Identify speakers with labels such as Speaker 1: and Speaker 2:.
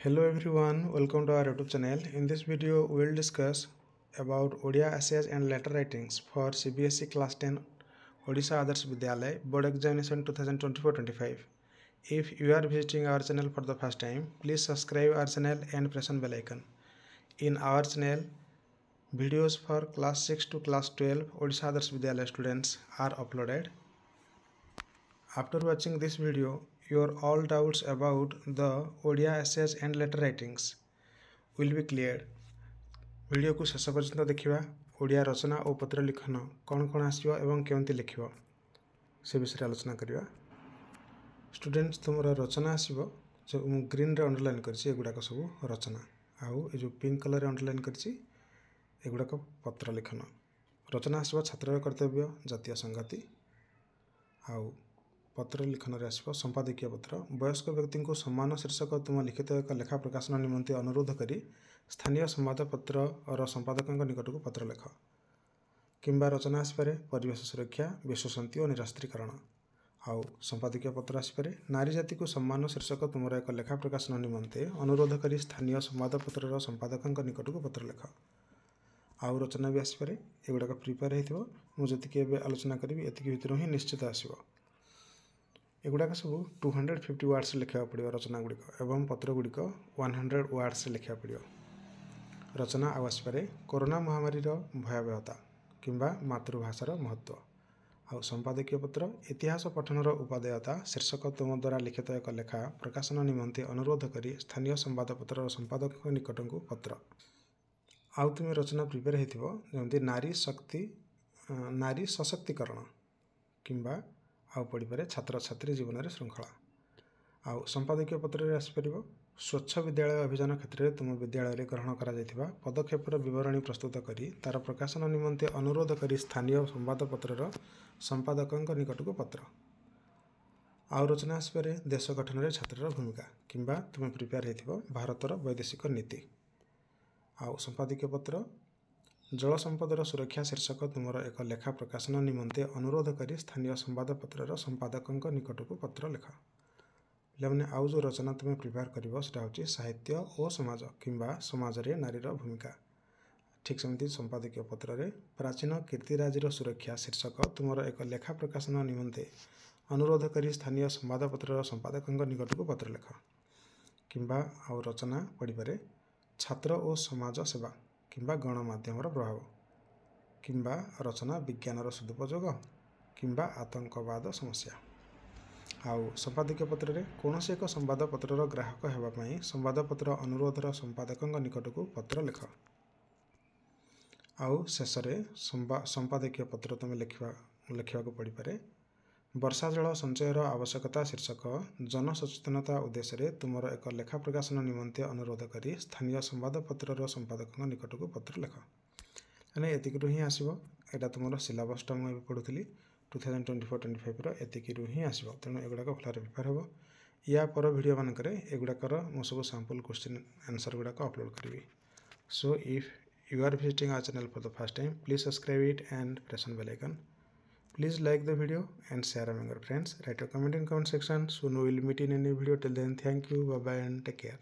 Speaker 1: Hello everyone, welcome to our YouTube channel. In this video, we will discuss about Odia essays and letter writings for CBSE Class 10 Odisha Adarsh Vidyalaya Board Examination 2024-25. If you are visiting our channel for the first time, please subscribe our channel and press on bell icon. In our channel, videos for Class 6 to Class 12 Odisha Adarsh Vidyalaya students are uploaded. After watching this video, your all doubts about the Odia essays and letter writings will be cleared. Video को शेष पर्यंत देखा ओडिया रचना और पत्र लिखन कौन कौन आसो एवं केमती लिख से विषय आलोचना करवा। स्टूडेंट्स तुम रचना आसो जो ग्रीन रे अंडरलाइन करगुड़ाक सब रचना आउ जो पिंक कलर अंडरलाइन करगुड़ाक पत्र लिखन। रचना आसो छात्र कर्तव्य जातीय संगाति आउ पत्र लिखन आसो संपादकीय पत्र। वयस्क व्यक्ति को सम्मान शीर्षक तुम लिखित एक लेखा प्रकाशन निमंते अनुरोध करी स्थानीय संवादपत्र और संपादकों निकट को पत्र लेख। किंबा रचना आसपे परिवेश सुरक्षा विश्व शांति और निरास्त्रीकरण आउ संपादकीय पत्र आसपे नारी जाति को सम्मान शीर्षक तुम एक लेखा प्रकाशन निमंते अनुरोध करी स्थानीय संवादपत्र संपादकों निकट को पत्र लेख। आउ रचना भी आसपे एगुड़ाक प्रिपेयर होती आलोचना करी एति भर ही निश्चित आसो। एगुड़ाक सब 250 वर्ड्स लिखा पड़ो रचना गुड़िक एवं पत्र गुड़िक 100 वर्ड्स लिखा पड़ो। रचना आसपे कोरोना महामारी भयावहता किंबा मातृभाषार महत्व आउ संपादकीय पत्र इतिहास पठनर उपादेयता शीर्षक तुम द्वारा लिखित एक लेखा प्रकाशन निमंते अनुरोध करी स्थानीय संवादपत्र संपादक निकट को पत्र। आउ तुम रचना प्रिपेयर होती नारी सशक्तिकरण किंबा आउ पढ़िपारे छात्र छात्री जीवन में श्रृंखला। आउ संपादकीय पत्र आसपर स्वच्छ विद्यालय अभियान क्षेत्र में तुम विद्यालय ग्रहण करा पदक्षेपर विवरणी प्रस्तुत करी तार प्रकाशन निमंते अनुरोध करी स्थानीय संवादपत्र संपादकों निकट को पत्र। आउ रचना आसपर देश गठन में छात्र भूमिका किंबा तुम प्रिपेयर हो भारतर वैदेशिक नीति। आउ संपादकीय पत्र जल संपदर सुरक्षा शीर्षक तुमर एक लेखा प्रकाशन निमंते अनुरोध करी स्थानीय संवादपत्र संपादकों निकट को पत्र लेख। पे आउ जो रचना तुम्हें प्रिपेयर कर साहित्य और समाज किंबा समाज रे नारीर भूमिका। ठीक सेमती संपादकीय पत्र रे प्राचीन कीर्तिराजीर सुरक्षा शीर्षक तुमर एक लेखा प्रकाशन निमंते अनुरोध करी स्थानीय संवादपत्र संपादकों निकट को पत्र लेख। किंबा आउ रचना पढ़िपारे छात्र और समाज सेवा किंबा गणमाध्यम प्रभाव किंबा रचना विज्ञानर सदुपयोग किंबा आतंकवाद समस्या। आउ संपादकीय पत्र रे कौनसी एक संवादपत्र ग्राहक होगापाई संवादपत्र अनुरोधर संपादकों निकट को पत्र लेख। आउ शेष संपादकीय पत्र तुम लिखा पड़िपारे वर्षा जल संचयर आवश्यकता शीर्षक जन सचेतनता उद्देश्य तुमर एक लेखा प्रकाशन निमंते अनुरोध करी स्थानीय संवादपत्र संपादकों निकट को पत्र लेख। मैंने एतिकु ही आसो। यहाँ तुम सिलेबसटा मुझे पढ़ुली 2024-25 एतिकु ही आसो। तेणु एगुड़ाक भल प्रिपेयर हम या पर भिडियो मानक एगुड़ाकर मो सब सैंपल क्वेश्चन आंसर गुड़ाक अपलोड करी। So if you are visiting our channel for the first time, please subscribe it and press on bell icon. Please like the video and share among your friends. Write a comment in comment section. Soon we will meet in a new video. Till then, thank you, bye bye and take care.